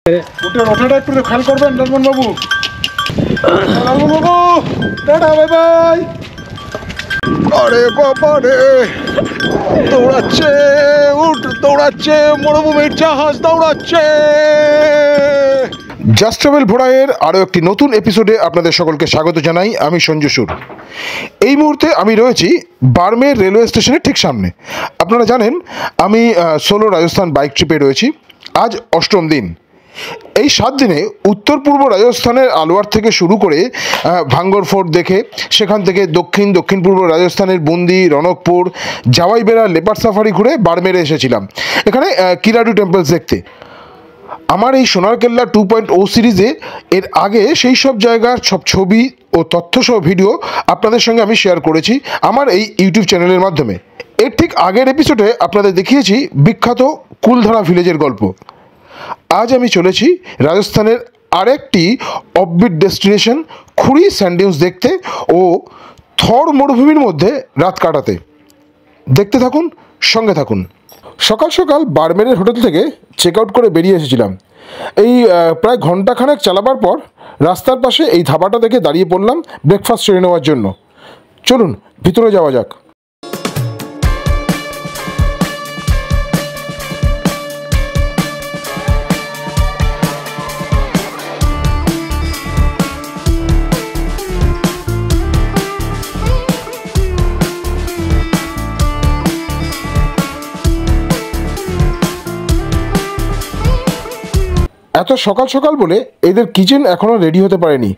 ওটা একটু খেয়াল করবেন লালমোহন বাবু। লালমোহন বাবু টাটা, বাই বাই। আরে বাবা রে, দৌড়াচ্ছে, উঠ দৌড়াচ্ছে, মরুভূমির জাহাজ দৌড়াচ্ছে। জাস্ট ট্রাভেল ভোড়াইয়ের আরও একটি নতুন এপিসোডে আপনাদের সকলকে স্বাগত জানাই। আমি সঞ্জু সুর। এই মুহূর্তে আমি রয়েছি বারমের রেলওয়ে স্টেশনের ঠিক সামনে। আপনারা জানেন আমি সোলো রাজস্থান বাইক ট্রিপে রয়েছি। আজ ৮ম দিন। এই 7 দিনে উত্তর পূর্ব রাজস্থানের আলোয়ার থেকে শুরু করে ভাঙ্গর ফোর্ট দেখে, সেখান থেকে দক্ষিণ পূর্ব রাজস্থানের বুন্দি, রনকপুর, জাওয়াইবেরা, লেপার্ড সাফারি ঘুরে বারমেরে এসেছিলাম এখানে কিরাডু টেম্পলস দেখতে। আমার এই সোনার কেল্লা 2.0 সিরিজে এর আগে সেই সব জায়গার সব ছবি ও তথ্যসহ ভিডিও আপনাদের সঙ্গে আমি শেয়ার করেছি আমার এই ইউটিউব চ্যানেলের মাধ্যমে। এর ঠিক আগের এপিসোডে আপনাদের দেখিয়েছি বিখ্যাত কুলধারা ভিলেজের গল্প। আজ আমি চলেছি রাজস্থানের আরেকটি অফবিট ডেস্টিনেশন খুরি স্যান্ড-ডিউনস দেখতে ও থর মরুভূমির মধ্যে রাত কাটাতে। দেখতে থাকুন, সঙ্গে থাকুন। সকাল সকাল বারমেরের হোটেল থেকে চেক আউট করে বেরিয়ে এসেছিলাম। এই প্রায় ঘন্টাখানেক চালাবার পর রাস্তার পাশে এই ধাবাটা দেখে দাঁড়িয়ে পড়লাম ব্রেকফাস্ট সেরে নেওয়ার জন্য। চলুন ভিতরে যাওয়া যাক। এত সকাল সকাল বলে এদের কিচেন এখনও রেডি হতে পারেনি।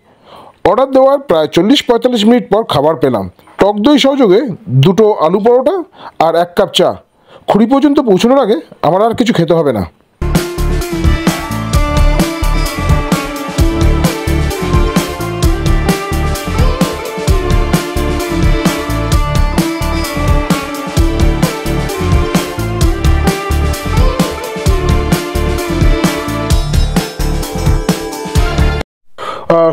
অর্ডার দেওয়ার প্রায় 40-45 মিনিট পর খাবার পেলাম। টক দই সহযোগে 2টো আলু পরোটা আর 1 কাপ চা। খুড়ি পর্যন্ত পৌঁছানোর আগে আমার আর কিছু খেতে হবে না।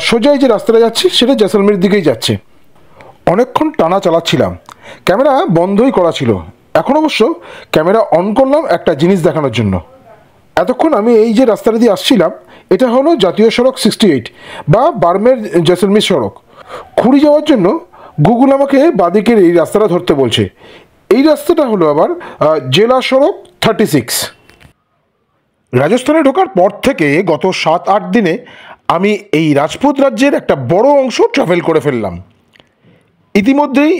সোজাই যে রাস্তাটা যাচ্ছি সেটা জয়সলমের দিকেই যাচ্ছে। অনেকক্ষণ টানা চালাচ্ছিলাম, ক্যামেরা বন্ধই করা ছিল। এখন অবশ্য ক্যামেরা অন করলাম একটা জিনিস দেখানোর জন্য। এতক্ষণ আমি এই যে রাস্তাটা দিয়ে আসছিলাম এটা হলো জাতীয় সড়ক 68 বা বারমের জয়সলমের সড়ক। খুড়ি যাওয়ার জন্য গুগল আমাকে বাদিকের এই রাস্তাটা ধরতে বলছে। এই রাস্তাটা হলো আবার জেলা সড়ক 36। রাজস্থানে ঢোকার পর থেকে গত 7-8 দিনে আমি এই রাজপুত রাজ্যের একটা বড় অংশ ট্রাভেল করে ফেললাম। ইতিমধ্যেই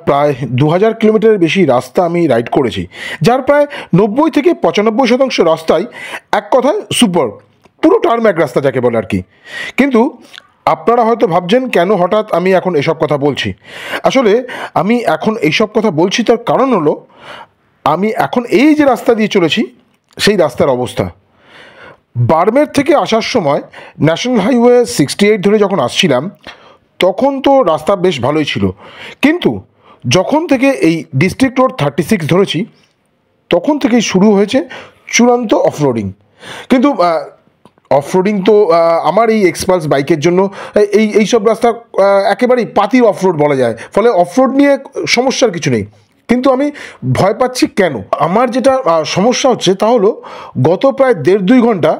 প্রায় 2000 কিলোমিটারের বেশি রাস্তা আমি রাইড করেছি, যার প্রায় 90-95% রাস্তাই এক কথায় সুপার, পুরো টার্ম্যাক রাস্তা যাকে বলে আর কি। কিন্তু আপনারা হয়তো ভাবছেন কেন হঠাৎ আমি এখন এসব কথা বলছি। আসলে আমি এখন এইসব কথা বলছি তার কারণ হলো আমি এখন এই যে রাস্তা দিয়ে চলেছি সেই রাস্তার অবস্থা। বারমের থেকে আসার সময় ন্যাশনাল হাইওয়ে 68 ধরে যখন আসছিলাম তখন তো রাস্তা বেশ ভালোই ছিল, কিন্তু যখন থেকে এই ডিস্ট্রিক্ট রোড 36 ধরেছি তখন থেকেই শুরু হয়েছে চূড়ান্ত অফরোডিং। কিন্তু অফরোডিং তো আমার এই এক্সপালস বাইকের জন্য এইসব রাস্তা একেবারেই পাতির অফরোড বলা যায়, ফলে অফরোড নিয়ে সমস্যার কিছু নেই। কিন্তু আমি ভয় পাচ্ছি কেন? আমার যেটা সমস্যা হচ্ছে তা হলো গত প্রায় 1.5-2 ঘন্টা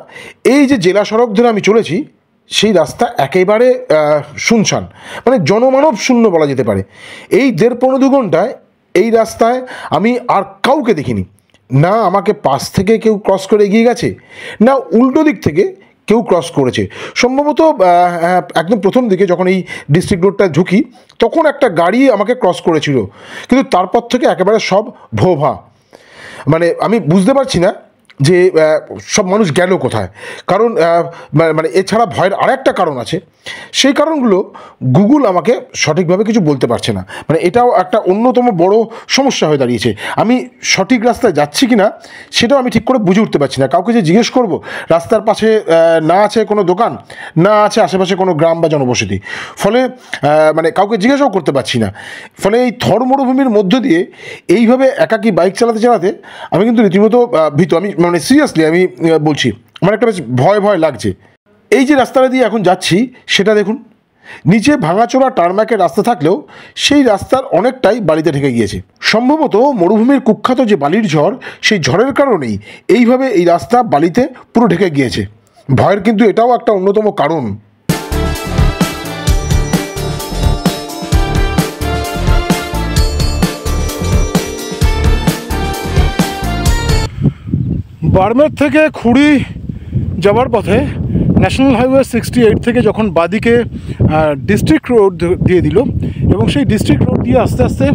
এই যে জেলা সড়ক ধরে আমি চলেছি সেই রাস্তা একেবারে শুনশান, মানে জনমানব শূন্য বলা যেতে পারে। এই 1.5-2 ঘন্টায় এই রাস্তায় আমি আর কাউকে দেখিনি। না আমাকে পাশ থেকে কেউ ক্রস করে এগিয়ে গেছে, না উল্টো দিক থেকে কেউ ক্রস করেছে। সম্ভবত একদম প্রথম দিকে যখন এই ডিস্ট্রিক্ট রোডটা ঢুকি তখন একটা গাড়ি আমাকে ক্রস করেছিল, কিন্তু তারপর থেকে একেবারে সব ভোভা। মানে আমি বুঝতে পারছি না যে সব মানুষ গেল কোথায়। কারণ মানে এছাড়া ভয়ের আরেকটা কারণ আছে, সেই কারণগুলো গুগল আমাকে সঠিকভাবে কিছু বলতে পারছে না। মানে এটাও একটা অন্যতম বড় সমস্যা হয়ে দাঁড়িয়েছে। আমি সঠিক রাস্তায় যাচ্ছি কি না সেটাও আমি ঠিক করে বুঝে উঠতে পারছি না। কাউকে যে জিজ্ঞেস করব, রাস্তার পাশে না আছে কোনো দোকান, না আছে আশেপাশে কোনো গ্রাম বা জনবসতি, ফলে মানে কাউকে জিজ্ঞাসাও করতে পারছি না। ফলে এই থর মরুভূমির মধ্য দিয়ে এইভাবে একাকী বাইক চালাতে চালাতে আমি কিন্তু রীতিমতো ভীত। আমি মানে সিরিয়াসলি আমি বলছি, আমার একটা বেশ ভয় ভয় লাগছে। এই যে রাস্তাটা দিয়ে এখন যাচ্ছি সেটা দেখুন, নিচে ভাঙাচোরা টারম্যাকের রাস্তা থাকলেও সেই রাস্তার অনেকটাই বালিতে ঢেকে গিয়েছে। সম্ভবত মরুভূমির কুখ্যাত যে বালির ঝড়, সেই ঝড়ের কারণেই এইভাবে এই রাস্তা বালিতে পুরো ঢেকে গিয়েছে। ভয়ের কিন্তু এটাও একটা অন্যতম কারণ। বাড়মের থেকে খুড়ি যাওয়ার পথে ন্যাশনাল হাইওয়ে 68 থেকে যখন বাদিকে ডিস্ট্রিক্ট রোড দিয়ে দিল, এবং সেই ডিস্ট্রিক্ট রোড দিয়ে আস্তে আস্তে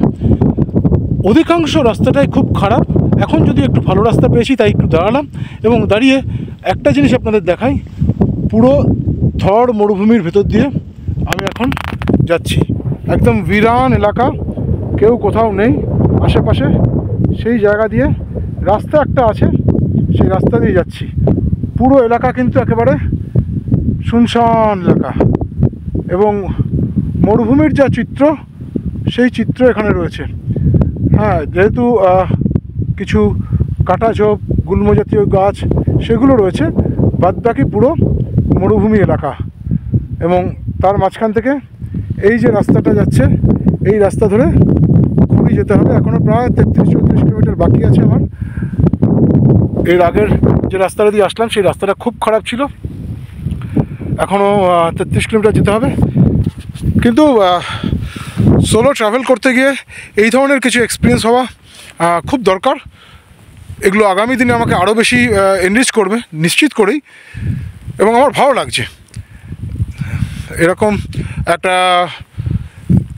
অধিকাংশ রাস্তাটাই খুব খারাপ। এখন যদি একটু ভালো রাস্তা পেয়েছি তাই একটু দাঁড়ালাম, এবং দাঁড়িয়ে একটা জিনিস আপনাদের দেখাই। পুরো থর মরুভূমির ভেতর দিয়ে আমি এখন যাচ্ছি। একদম বিরান এলাকা, কেউ কোথাও নেই আশেপাশে। সেই জায়গা দিয়ে রাস্তা একটা আছে, সেই রাস্তা দিয়ে যাচ্ছি। পুরো এলাকা কিন্তু একেবারে শুনশান এলাকা, এবং মরুভূমির যা চিত্র সেই চিত্র এখানে রয়েছে। হ্যাঁ, যেহেতু কিছু কাটা ঝোপ, গুল্ম জাতীয় গাছ সেগুলো রয়েছে, বাদবাকি পুরো মরুভূমি এলাকা। এবং তার মাঝখান থেকে এই যে রাস্তাটা যাচ্ছে, এই রাস্তা ধরে খুঁড়ি যেতে হবে। এখনও প্রায় 33-34 কিলোমিটার বাকি আছে আমার। এর আগের যে রাস্তাটা দিয়ে আসলাম সেই রাস্তাটা খুব খারাপ ছিল, এখনও 33 কিলোমিটার যেতে হবে। কিন্তু সোলো ট্রাভেল করতে গিয়ে এই ধরনের কিছু এক্সপিরিয়েন্স হওয়া খুব দরকার। এগুলো আগামী দিনে আমাকে আরও বেশি এনরিচ করবে নিশ্চিত করেই, এবং আমার ভালো লাগছে। এরকম একটা,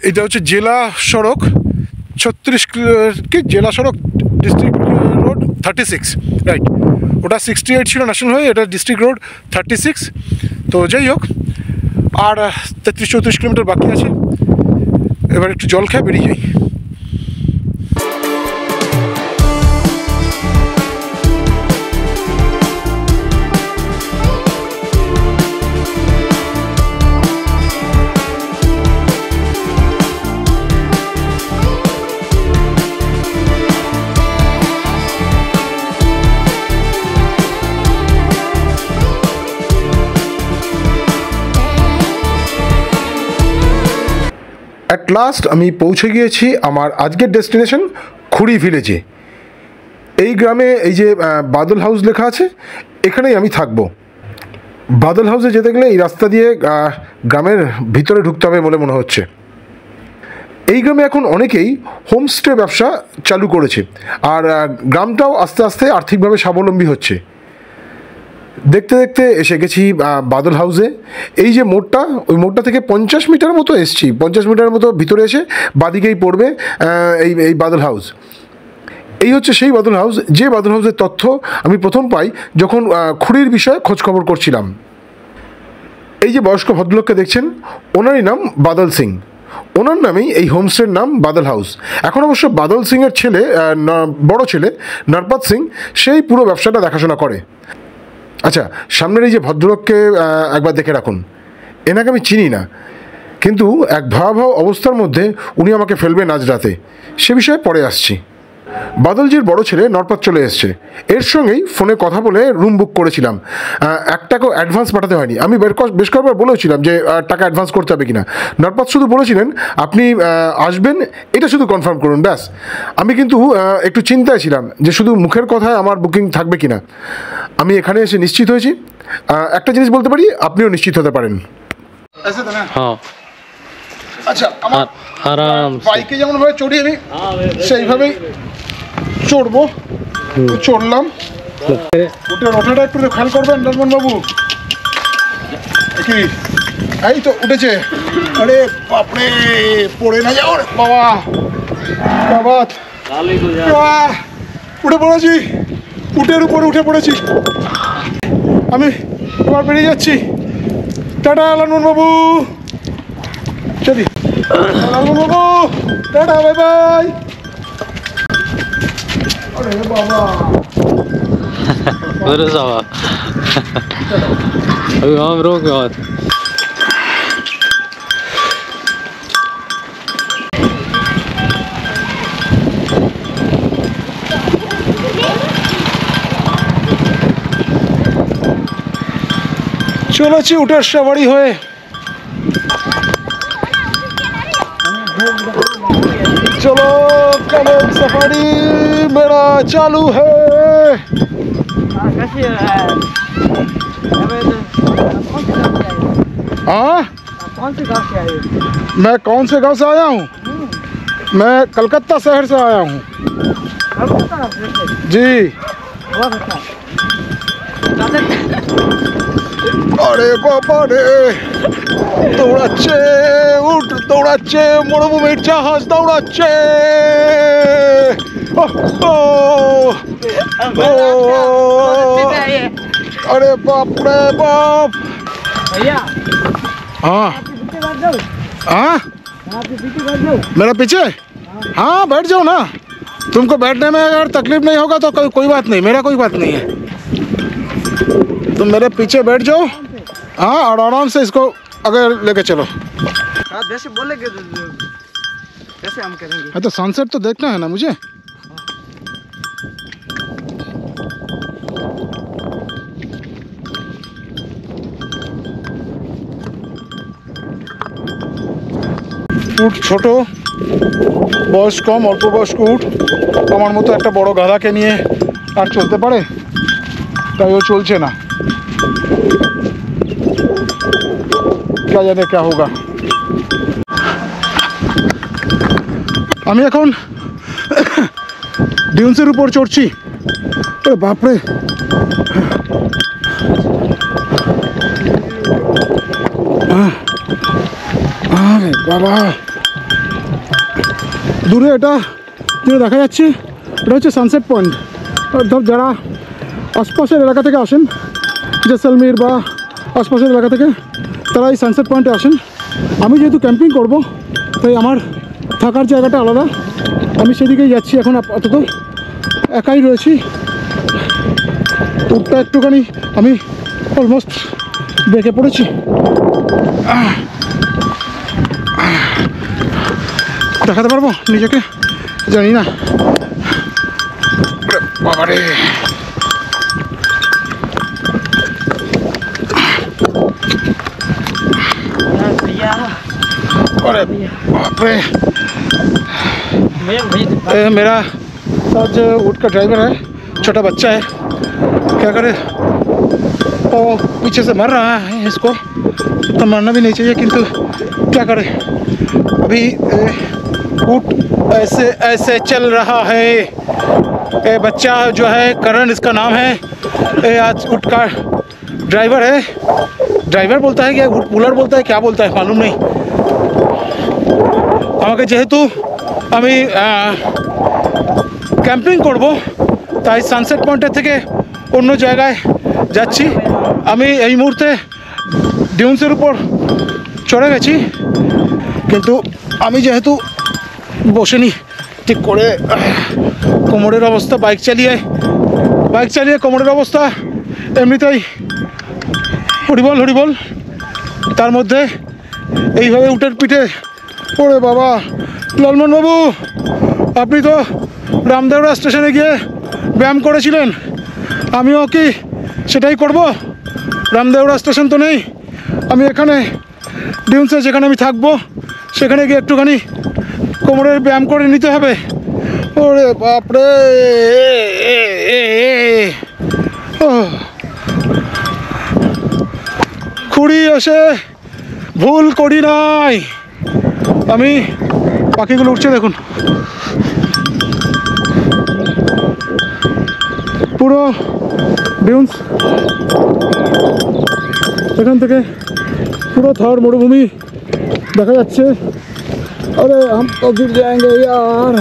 এটা হচ্ছে জেলা সড়ক 36 কি জেলা সড়ক, ডিস্ট্রিক্ট রোড 36, রাইট। ওটা 68 ছিল ন্যাশনাল হাইওয়ে, এটা ডিস্ট্রিক্ট রোড 36। তো যাই হোক, আর 33-34 কিলোমিটার বাকি আছে। এবার একটু জল খেয়ে বেরিয়ে যাই। অ্যাট লাস্ট আমি পৌঁছে গিয়েছি আমার আজকের ডেস্টিনেশন খুড়ি ভিলেজে। এই গ্রামে এই যে বাদল হাউস লেখা আছে, এখানেই আমি থাকবো। বাদল হাউসে যেতে গেলে এই রাস্তা দিয়ে গ্রামের ভিতরে ঢুকতে হবে বলে মনে হচ্ছে। এই গ্রামে এখন অনেকেই হোমস্টে ব্যবসা চালু করেছে, আর গ্রামটাও আস্তে আস্তে আর্থিকভাবে স্বাবলম্বী হচ্ছে। দেখতে দেখতে এসে গেছি বাদল হাউসে। এই যে মোড়টা, ওই মোড়টা থেকে 50 মিটার মতো এসছি। 50 মিটার মতো ভিতরে এসে বাদিকেই পড়বে এই বাদল হাউস। এই হচ্ছে সেই বাদল হাউস, যে বাদল হাউসের তথ্য আমি প্রথম পাই যখন খুঁড়ির বিষয়ে খোঁজখবর করছিলাম। এই যে বয়স্ক ভদ্রলোককে দেখছেন, ওনারই নাম বাদল সিং। ওনার নামেই এই হোমস্টের নাম বাদল হাউস। এখন অবশ্য বাদল সিংয়ের ছেলে, বড় ছেলে নরপাত সিং, সেই পুরো ব্যবসাটা দেখাশোনা করে। আচ্ছা, সামনের এই যে ভদ্রলোককে একবার দেখে রাখুন। এনাকে আমি চিনি না, কিন্তু এক ভয়াবহ অবস্থার মধ্যে উনি আমাকে ফেলবেন আজ রাতে, সে বিষয়ে পরে আসছি। বাদলজির বড় ছেলে নরপাত চলে এসছে। এর সঙ্গেই ফোনে কথা বলে রুম বুক করেছিলাম। 1 টাকাও অ্যাডভান্স পাঠাতে হয়নি। আমি বেশ কয়েকবার বলেছিলাম যে টাকা অ্যাডভান্স করতে হবে কিনা। নরপাত শুধু বলেছিলেন আপনি আসবেন, এটা শুধু কনফার্ম করুন, ব্যাস। আমি কিন্তু একটু চিন্তায় ছিলাম যে শুধু মুখের কথায় আমার বুকিং থাকবে কিনা। আমি এখানে এসে নিশ্চিত হয়েছি। একটা জিনিস বলতে পারি, আপনিও নিশ্চিত হতে পারেন। আচ্ছা, আমার আরাম বাইকে যেমনভাবে চড়ি আমি সেইভাবেই চড়বো। চড়লাম। ওঠাটা একটু খেয়াল করবেন লক্ষ্মণ বাবু। কি এই তো উঠেছে। আরে বাপরে, পড়ে না যাও বাবা। বাবা উঠে পড়েছি, উটের উপরে উঠে পড়েছি আমি। এবার বেরিয়ে যাচ্ছি। টাটা লক্ষ্মণ বাবু। চলি লক্ষ্মণ বাবু, টাটা, বাই বাই। আরে বাবা, Вырезала. Вам руку. চলেছি উটের সবারি হয়ে। चलो कमल सफारी मेरा चालू है। हाँ, कौन से गाँव से आए हो? मैं कौन से गांव से आया हूँ? मैं कलकत्ता शहर से आया हूँ जी। अरे बाबा रे, দৌড়াচ্ছে উঠ, দৌড়াচ্ছে মরুভূমির জাহাজ, দৌড়াচ্ছে। अरे बाप रे बाप। भैया हाँ पीछे बैठ जाओ, हाँ, आपके पीछे बैठ जाओ। मेरा पीछे? हाँ बैठ जाओ ना, तुमको बैठने में अगर तकलीफ नहीं होगा तो कोई बात नहीं, मेरा कोई बात नहीं है। तुम मेरे पीछे बैठ जाओ, हाँ, और आराम से इसको अगर लेके चलो। आप जैसे बोलेंगे जैसे हम करेंगे। हाँ, तो सनसेट तो देखना है ना मुझे। উট ছোট, বয়স কম, অল্প বয়স্ক উট আমার মতো একটা বড় গাধাকে নিয়ে আর চলতে পারে? তাই ও চলছে না। क्या जाने क्या होगा। আমি এখন ডিউন্সের উপর চড়ছি। ওরে বাপরে, আরে বাবা, দূরে এটা যেটা দেখা যাচ্ছে এটা হচ্ছে সানসেট পয়েন্ট। অর্থাৎ যারা আশপাশের এলাকা থেকে আসেন, জেসলমের বা আশপাশের এলাকা থেকে, তারা এই সানসেট পয়েন্টে আসেন। আমি যেহেতু ক্যাম্পিং করব তাই আমার থাকার জায়গাটা আলাদা, আমি সেদিকেই যাচ্ছি। এখন আপাতত একাই রয়েছি। উঠটা একটুখানি আমি অলমোস্ট বেঁকে পড়েছি। দেখাতে পারবো নিজেকে জানি না। বাবারে, भैया अरे बाप रे। भैया ये मेरा साथ जो ऊँट का ड्राइवर है, छोटा बच्चा है, क्या करे, वो पीछे से मर रहा है। इसको तो मरना भी नहीं चाहिए, किंतु क्या करे, अभी ऊँट ऐसे ऐसे चल रहा है। ये बच्चा जो है करण, इसका नाम है, ये आज ऊँट का ड्राइवर है। ड्राइवर बोलता है क्या, ऊँट पुलर बोलता है, क्या बोलता है मालूम नहीं। আমাকে যেহেতু আমি ক্যাম্পিং করব তাই সানসেট পয়েন্টের থেকে অন্য জায়গায় যাচ্ছি। আমি এই মুহূর্তে ডিউন্সের উপর চড়ে গেছি, কিন্তু আমি যেহেতু বসেনি ঠিক করে, কোমরের অবস্থা, বাইক চালিয়ে কোমরের অবস্থা এমনিতেই হরিবল হরিবল, তার মধ্যে এইভাবে উটের পিঠে। ওরে বাবা, লালমোহন বাবু, আপনি তো রামদেবরা স্টেশনে গিয়ে ব্যায়াম করেছিলেন, আমিও কি সেটাই করব? রামদেবরা স্টেশন তো নেই, আমি এখানে ডিউন্সে যেখানে আমি থাকবো সেখানে গিয়ে একটুখানি কোমরের ব্যায়াম করে নিতে হবে। ওরে বাপরে, খুঁড়ি এসে ভুল করি নাই আমি। পাখিগুলো উঠছে দেখুন, পুরো ডিউন্স এখান থেকে পুরো থর মরুভূমি দেখা যাচ্ছে। আরে हम तो गिर जाएंगे यार।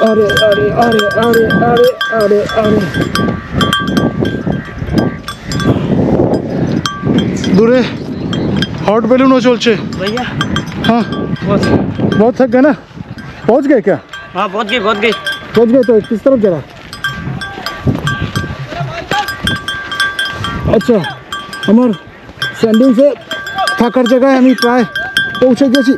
अरे अरे अरे अरे अरे अरे अरे, दूरे हॉट बैलूनों चलছে। भैया हाँ, बहुत थक गए ना? पहुँच गए क्या? हाँ पहुँच गए पहुँच गए, तो किस तरफ जरा? अच्छा, আমার স্যান্ডিংসে থাকার জায়গায় আমি প্রায় পৌঁছে গেছি।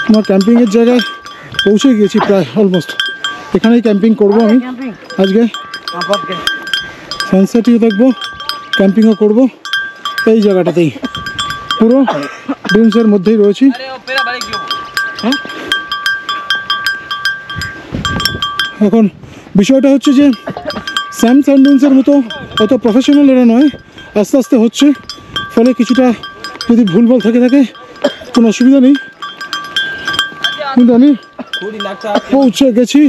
আমার ক্যাম্পিংয়ের জায়গায় পৌঁছে গিয়েছি প্রায় অলমোস্ট। এখানেই ক্যাম্পিং করবো আমি আজকে। সানসেটও দেখবো, ক্যাম্পিংও করবো এই জায়গাটাতেই। পুরো ডিউন্সের মধ্যেই রয়েছি। এখন বিষয়টা হচ্ছে যে স্যাম স্যান্ডেন্সের মতো অত প্রফেশনাল এরা নয়, আস্তে আস্তে হচ্ছে, ফলে কিছুটা যদি ভুলভাল থাকে কোনো অসুবিধা নেই। কিন্তু আমি পৌঁছে গেছি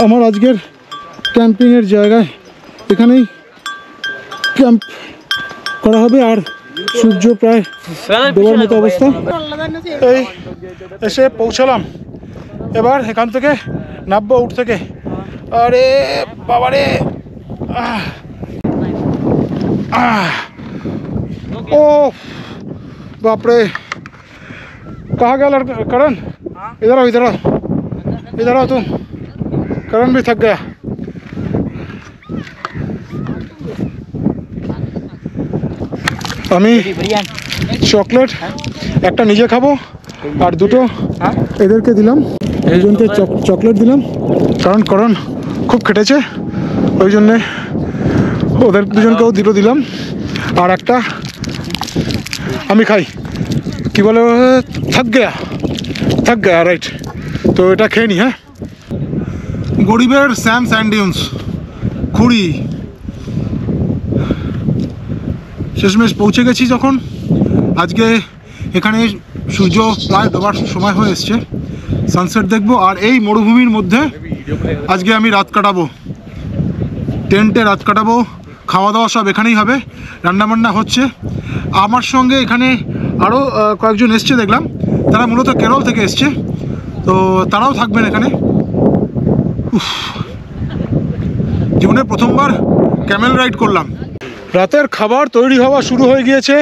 আমার আজকের ক্যাম্পিংয়ের জায়গায়। এখানেই ক্যাম্প করা হবে, আর সূর্য প্রায় ডোবার মতো অবস্থা। এই এসে পৌঁছালাম, এবার এখান থেকে নামবো উঠ থেকে। अरे बाबा रे ओ बाप रे, कहाँ गया लड़का करण? इधर आओ, इधर आओ, इधर आओ तुम। करण भी थक गया। আমি চকলেট একটা নিজে খাবো আর দুটো এদেরকে দিলাম, দুজনকে চকলেট দিলাম, কারণ করণ খুব খেটেছে, ওই জন্যে ওদের দুজনকেও দিলাম। আর একটা আমি খাই, কি বলে, থাক গেয়া রাইট। তো এটা খেয়ে নি। হ্যাঁ, গরিবের স্যাম স্যান্ডিউন্স খুঁড়ি শেষমেশ পৌঁছে গেছি। যখন আজকে এখানে সূর্য প্রায় ডোবার সময় হয়ে এসছে, সানসেট দেখবো। আর এই মরুভূমির মধ্যে আজকে আমি রাত কাটাবো, টেন্টে রাত কাটাবো। খাওয়া দাওয়া সব এখানেই হবে, রান্নাবান্না হচ্ছে। আমার সঙ্গে এখানে আরও কয়েকজন এসছে দেখলাম, তারা মূলত কেরল থেকে এসছে, তো তারাও থাকবেন এখানে। জীবনে প্রথমবার ক্যামেল রাইড করলাম। রাতের খাবার তৈরি হওয়া শুরু হয়ে গিয়েছে।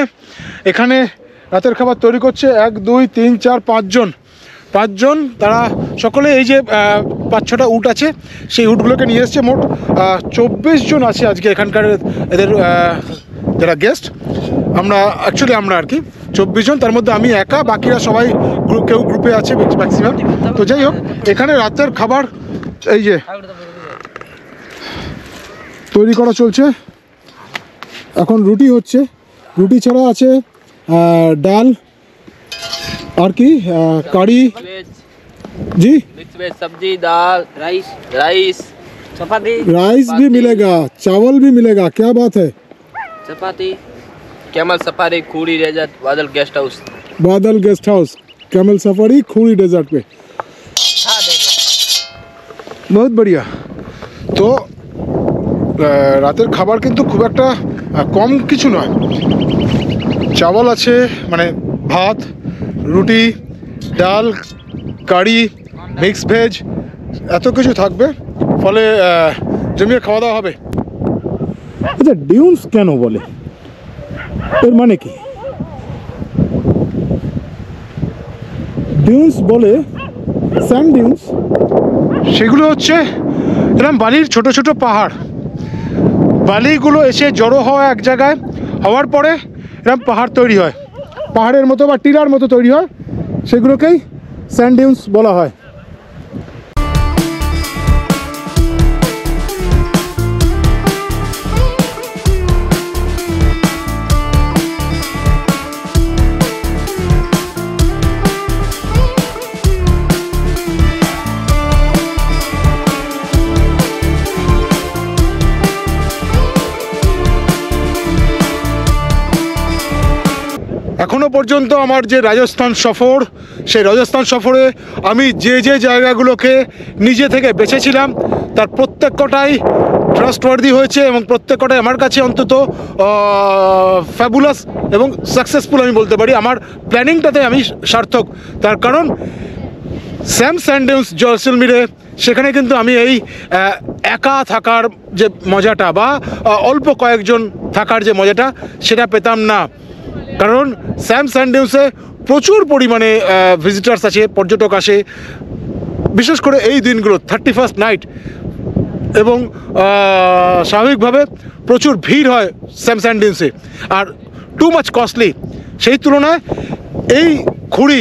এখানে রাতের খাবার তৈরি করছে 1 2 3 4 5 জন। তারা সকলে এই যে 5-6টা উট আছে, সেই উটগুলোকে নিয়ে এসছে। মোট 24 জন আছে আজকে এখানকার এদের যারা গেস্ট। আমরা আর কি 24 জন, তার মধ্যে আমি একা, বাকিরা সবাই কেউ গ্রুপে আছে ম্যাক্সিমাম। তো যাই হোক, এখানে রাতের খাবার এই যে তৈরি করা চলছে। এখন রুটি হচ্ছে, রুটি ছাড়া আছে ডাল और की कड़ी जी, मिक्स वेज सब्जी, दाल, राइस चपाती, राइस भी मिलेगा, चावल भी मिलेगा। क्या बात है? Chapati, camel safari, Khuri desert, Badal guest house, camel safari Khuri desert पे। बहुत बढ़िया। तो রাতের খাবার কিন্তু খুব একটা কম কিছু নয়। চাवल আছে, মানে ভাত, রুটি, ডাল, কারি, মিক্স ভেজ, এত কিছু থাকবে, ফলে জমিয়ে খাওয়া দাওয়া হবে। আচ্ছা, ডিউন্স কেন বলে, এর মানে কি? ডিউন্স বলে স্যান্ড ডিউন্স, সেগুলো হচ্ছে এরকম বালির ছোট ছোট পাহাড়। বালিগুলো এসে জড়ো হওয়া এক জায়গায়, হওয়ার পরে এরকম পাহাড় তৈরি হয়, পাহাড়ের মতো বা টিলার মতো তৈরি হয়, সেগুলোকেই স্যান্ড ডিউন্স বলা হয়। এখনো পর্যন্ত আমার যে রাজস্থান সফর, সেই রাজস্থান সফরে আমি যে যে জায়গাগুলোকে নিজে থেকে বেছেছিলাম, তার প্রত্যেকটাই ট্রাস্টওয়ার্দি হয়েছে এবং প্রত্যেকটাই আমার কাছে অন্তত ফ্যাবুলাস এবং সাকসেসফুল আমি বলতে পারি। আমার প্ল্যানিংটাতে আমি সার্থক, তার কারণ স্যাম স্যান্ডেন্স জয়সলমীরে সেখানে কিন্তু আমি এই একা থাকার যে মজাটা বা অল্প কয়েকজন থাকার যে মজাটা, সেটা পেতাম না। কারণ স্যাম স্যান্ডেন্সে প্রচুর পরিমাণে ভিজিটার্স আছে, পর্যটক আসে, বিশেষ করে এই দিনগুলো 31st নাইট, এবং স্বাভাবিকভাবে প্রচুর ভিড় হয় স্যাম স্যান্ডেন্সে, আর টু মাচ কস্টলি। সেই তুলনায় এই খুঁড়ি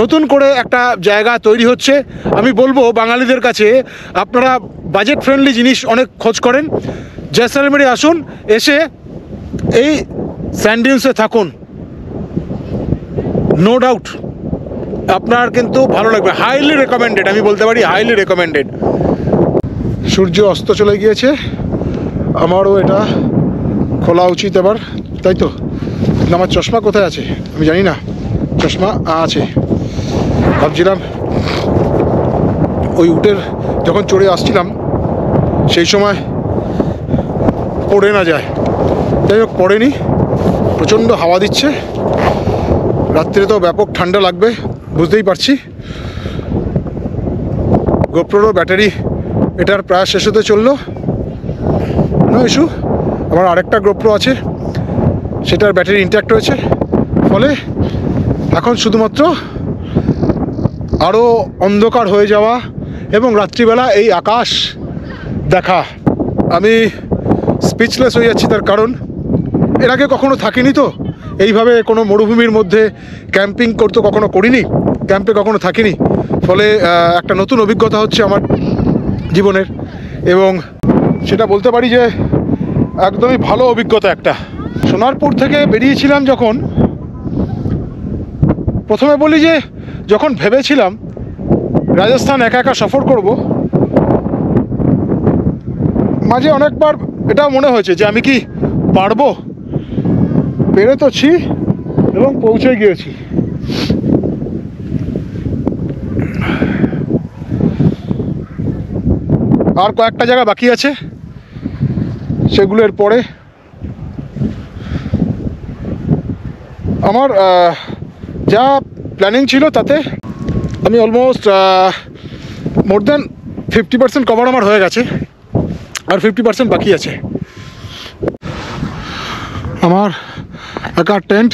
নতুন করে একটা জায়গা তৈরি হচ্ছে। আমি বলবো বাঙালিদের কাছে, আপনারা বাজেট ফ্রেন্ডলি জিনিস অনেক খোঁজ করেন, জয়সলমীরে আসুন, এসে এই স্যান্ডডিউন্সে থাকুন, নো ডাউট আপনার কিন্তু ভালো লাগবে। হাইলি রেকমেন্ডেড, আমি বলতে পারি হাইলি রেকমেন্ডেড। সূর্য অস্ত চলে গিয়েছে, আমারও এটা খোলা উচিত এবার, তাই তো? কিন্তু আমার চশমা কোথায় আছে আমি জানি না। চশমা আছে, ভাবছিলাম ওই উটের যখন চড়ে আসছিলাম সেই সময় পড়ে না যায়, যাই হোক পড়েনি। প্রচণ্ড হাওয়া দিচ্ছে, রাত্রে তো ব্যাপক ঠান্ডা লাগবে বুঝতেই পারছি। গোপ্রোরও ব্যাটারি এটার প্রায় শেষ হতে চললো। নো ইস্যু, আমার আরেকটা গোপ্রো আছে, সেটার ব্যাটারি ইনট্যাক্ট রয়েছে, ফলে এখন শুধুমাত্র আরও অন্ধকার হয়ে যাওয়া এবং রাত্রিবেলা এই আকাশ দেখা। আমি স্পিচলেস হয়ে যাচ্ছি, তার কারণ এর আগে কখনো থাকিনি তো, এইভাবে কোনো মরুভূমির মধ্যে ক্যাম্পিং করতে কখনো করিনি, ক্যাম্পে কখনো থাকিনি, ফলে একটা নতুন অভিজ্ঞতা হচ্ছে আমার জীবনের, এবং সেটা বলতে পারি যে একদমই ভালো অভিজ্ঞতা একটা। সোনারপুর থেকে বেরিয়েছিলাম যখন, প্রথমে বলি যে যখন ভেবেছিলাম রাজস্থান একা একা সফর করব, মাঝে অনেকবার এটা মনে হয়েছে যে আমি কি পারবো। পেরে তো ছি এবং পৌঁছে গিয়েছি। আর কয়েকটা জায়গা বাকি আছে, সেগুলোর পরে আমার যা প্ল্যানিং ছিল তাতে আমি অলমোস্ট মোর দ্যান 50% কভার আমার হয়ে গেছে, আর 50% বাকি আছে। আমার একা টেন্ট,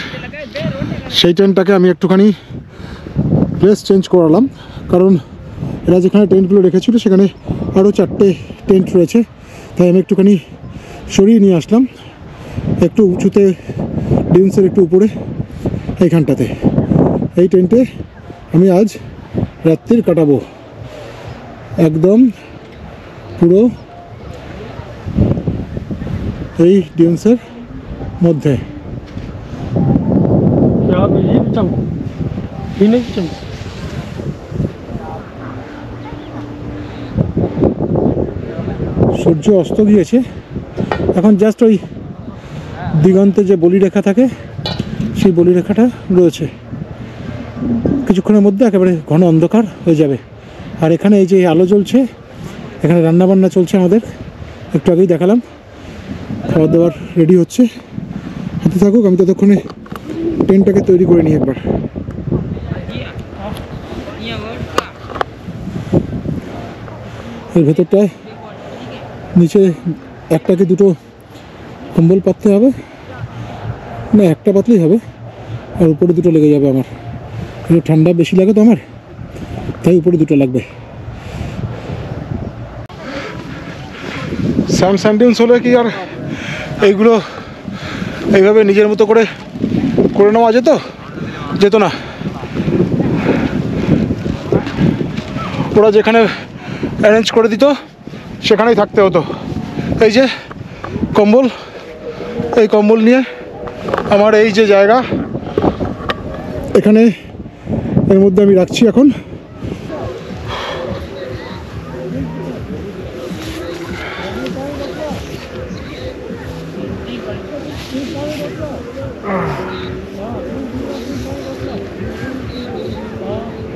সেই টেন্টটাকে আমি একটুখানি প্লেস চেঞ্জ করালাম, কারণ এরা যেখানে টেন্টগুলো রেখেছিল সেখানে আরও 4টে টেন্ট রয়েছে, তাই আমি একটুখানি সরিয়ে নিয়ে আসলাম একটু উঁচুতে, ডিউন্সের একটু উপরে এইখানটাতে। এই টেন্টে আমি আজ রাত্রির কাটাবো, একদম পুরো এই ডিউন্সের মধ্যে। সূর্য অস্ত গিয়েছে, এখন জাস্ট ওই দিগন্তে যে বলিরেখা থাকে সেই বলিরেখাটা রয়েছে, কিছুক্ষণের মধ্যে একেবারে ঘন অন্ধকার হয়ে যাবে। আর এখানে এই যে আলো জ্বলছে, এখানে রান্নাবান্না চলছে আমাদের, একটু আগেই দেখালাম, খাওয়া দাওয়ার রেডি হচ্ছে। হাতে থাকুক, আমি ততক্ষণে টেন্টটাকে তৈরি করে নিই একবার। এর ভেতরটায় নিচে একটা কি দুটো কম্বল পাততে হবে, না একটা পাতলেই হবে, আর উপরে দুটো লেগে যাবে। আমার একটু ঠান্ডা বেশি লাগে তো আমার, তাই উপরে দুটো লাগবে। স্যান্ডিউন্স হলে কি আর এইগুলো এইভাবে নিজের মতো করে নেওয়া যেত না। ওরা যেখানে অ্যারেঞ্জ করে দিত সেখানেই থাকতে হতো। এই যে কম্বল, এই কম্বল নিয়ে আমার এই যে জায়গা, এখানে এর মধ্যে আমি রাখছি এখন।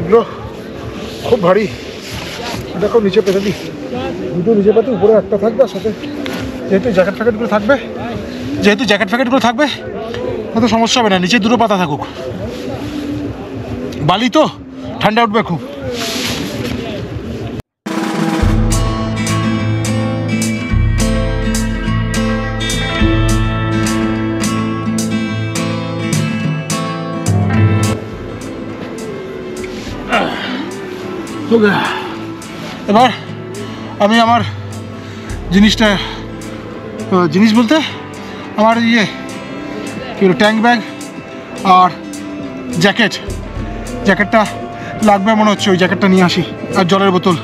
এগুলো খুব ভারী, দেখো নিচে পেতে দিই, দুটো নিচে পেতে, উপরে একটা থাকবে, আর সাথে যেহেতু জ্যাকেট ফ্যাকেটগুলো থাকবে অত সমস্যা হবে না, নিচে দুটো পাতা থাকুক। বালি তো ঠান্ডা উঠবে খুব। এবার আমি আমার জিনিস বলতে আমার কি ট্যাঙ্ক ব্যাগ আর জ্যাকেটটা লাগবে মনে হচ্ছে, ওই জ্যাকেটটা নিয়ে আসি, আর জলের বোতল।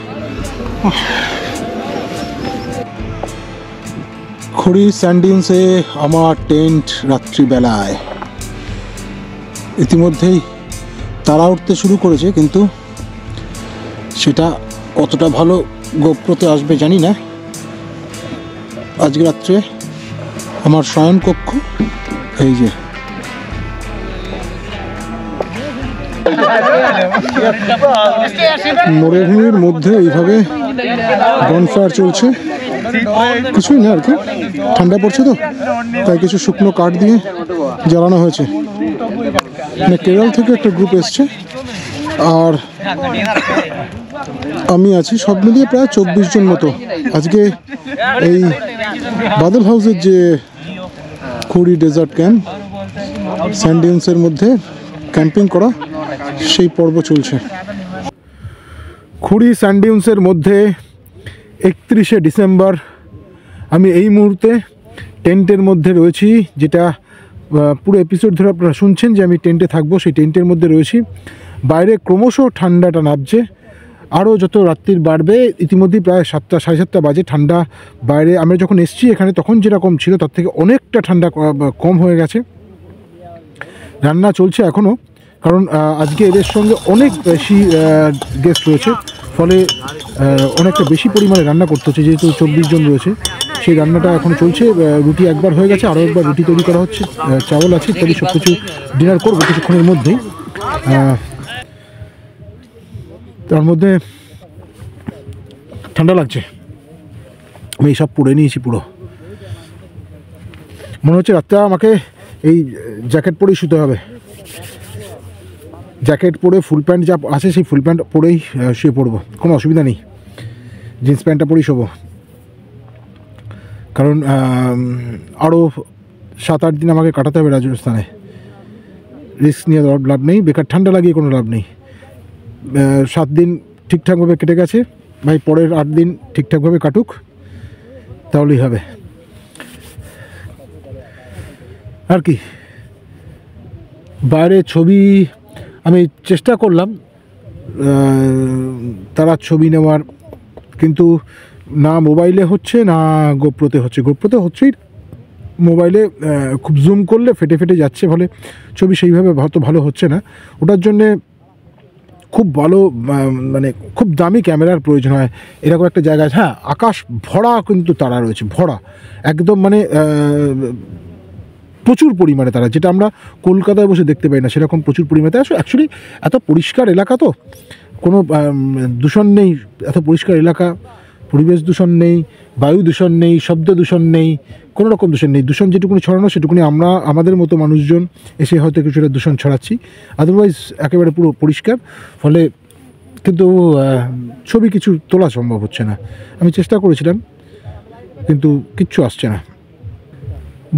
খড়ি স্যান্ডিউন্সে আমার টেন্ট রাত্রিবেলায়। ইতিমধ্যেই তারা উঠতে শুরু করেছে, কিন্তু সেটা অতটা ভালো গোপ্রতে আসবে জানি না। আজকে রাত্রে আমার শয়ন কক্ষ এই যে, মরুভূমির মধ্যে এইভাবে বনফায়ার চলছে। কিছুই না আর কি, ঠান্ডা পড়ছে তো তাই কিছু শুকনো কাঠ দিয়ে জ্বালানো হয়েছে। মানে কেরল থেকে একটা গ্রুপ এসছে আর আমি আছি, সব মিলিয়ে প্রায় 24 জন মতো। আজকে এই বাদল হাউসের যে খুড়ি ডেজার্ট ক্যাম্প, স্যান্ড ডিউন্সের মধ্যে ক্যাম্পিং করা, সেই পর্ব চলছে। খুড়ি স্যান্ড ডিউন্সের মধ্যে 31শে ডিসেম্বর আমি এই মুহূর্তে টেন্টের মধ্যে রয়েছি, যেটা পুরো এপিসোড ধরে আপনারা শুনছেন যে আমি টেন্টে থাকবো, সেই টেন্টের মধ্যে রয়েছি। বাইরে ক্রমশ ঠান্ডাটা নামছে, আরও যত রাত্রির বাড়বে, ইতিমধ্যেই প্রায় 7টা সাড়ে 7টা বাজে। ঠান্ডা বাইরে আমরা যখন এসেছি এখানে তখন যেরকম ছিল তার থেকে অনেকটা ঠান্ডা কম হয়ে গেছে। রান্না চলছে এখনও, কারণ আজকে এদের সঙ্গে অনেক বেশি গেস্ট রয়েছে, ফলে অনেকটা বেশি পরিমাণে রান্না করতে হচ্ছে। যেহেতু 24 জন রয়েছে, সেই রান্নাটা এখন চলছে। রুটি একবার হয়ে গেছে, আরও একবার রুটি তৈরি করা হচ্ছে, চাওয়াল আছে ইত্যাদি সব কিছু ডিনার করবো কিছুক্ষণের মধ্যেই। তার মধ্যে ঠান্ডা লাগছে, আমি এইসব পরে নিয়েছি পুরো। মনে হচ্ছে রাত্রে আমাকে এই জ্যাকেট পরেই শুতে হবে। জ্যাকেট পরে ফুল প্যান্ট যা আছে সেই ফুল প্যান্ট পরেই শুয়ে পড়বো, কোনো অসুবিধা নেই। জিন্স প্যান্টটা পরেই শোবো, কারণ আরও 7-8 দিন আমাকে কাটাতে হবে রাজস্থানে। রিস্ক নিয়ে লাভ নেই, বেকার ঠান্ডা লাগিয়ে কোনো লাভ নেই। 7 দিন ঠিকঠাকভাবে কেটে গেছে, ভাই পরের 8 দিন ঠিকঠাকভাবে কাটুক, তাহলেই হবে আর কি। বাইরে ছবি আমি চেষ্টা করলাম তারা ছবি নেওয়ার, কিন্তু না মোবাইলে হচ্ছে না গোপ্রোতে হচ্ছে। গোপ্রোতে হচ্ছেই, মোবাইলে খুব জুম করলে ফেটে ফেটে যাচ্ছে, ফলে ছবি সেইভাবে হয়তো ভালো হচ্ছে না। ওটার জন্যে খুব ভালো মানে খুব দামি ক্যামেরার প্রয়োজন হয় এরকম একটা জায়গায়। হ্যাঁ, আকাশ ভরা কিন্তু তারা রয়েছে, ভরা একদম, মানে প্রচুর পরিমাণে তারা, যেটা আমরা কলকাতায় বসে দেখতে পাই না সেরকম প্রচুর পরিমাণে। অ্যাকচুয়ালি এত পরিষ্কার এলাকা, তো কোনো দূষণ নেই, এত পরিষ্কার এলাকা, পরিবেশ দূষণ নেই, বায়ু দূষণ নেই, শব্দ দূষণ নেই, কোনো রকম দূষণ নেই। দূষণ যেটুকুনি ছড়ানো সেটুকুনি আমরা আমাদের মতো মানুষজন এসে হয়তো কিছুটা দূষণ ছড়াচ্ছি, আদারওয়াইজ একেবারে পুরো পরিষ্কার। ফলে কিন্তু ছবি কিছু তোলা সম্ভব হচ্ছে না। আমি চেষ্টা করেছিলাম কিন্তু কিচ্ছু আসছে না।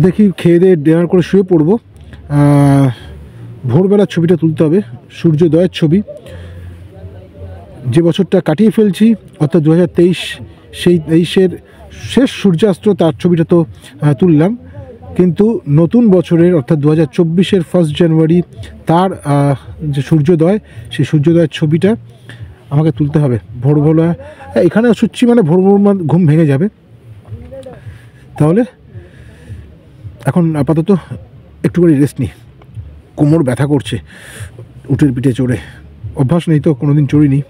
দেখি খেয়ে দিয়ে ডিনার করে শুয়ে পড়বো। ভোরবেলার ছবিটা তুলতে হবে, সূর্যোদয়ের ছবি। যে বছরটা কাটিয়ে ফেলছি অর্থাৎ 2023, সেই 23-এর শেষ সূর্যাস্ত, তার ছবিটা তো তুললাম, কিন্তু নতুন বছরের অর্থাৎ 2024-এর 1 জানুয়ারি তার যে সূর্যোদয়, সেই সূর্যোদয়ের ছবিটা আমাকে তুলতে হবে ভোরবেলা। এখানে শুচ্ছি মানে ভোর ঘুম ভেঙে যাবে। তাহলে এখন আপাতত একটু করে রেস্ট নিই। কোমর ব্যথা করছে উটের পিঠে চড়ে, অভ্যাস নেই তো, কোনোদিন চড়িনি।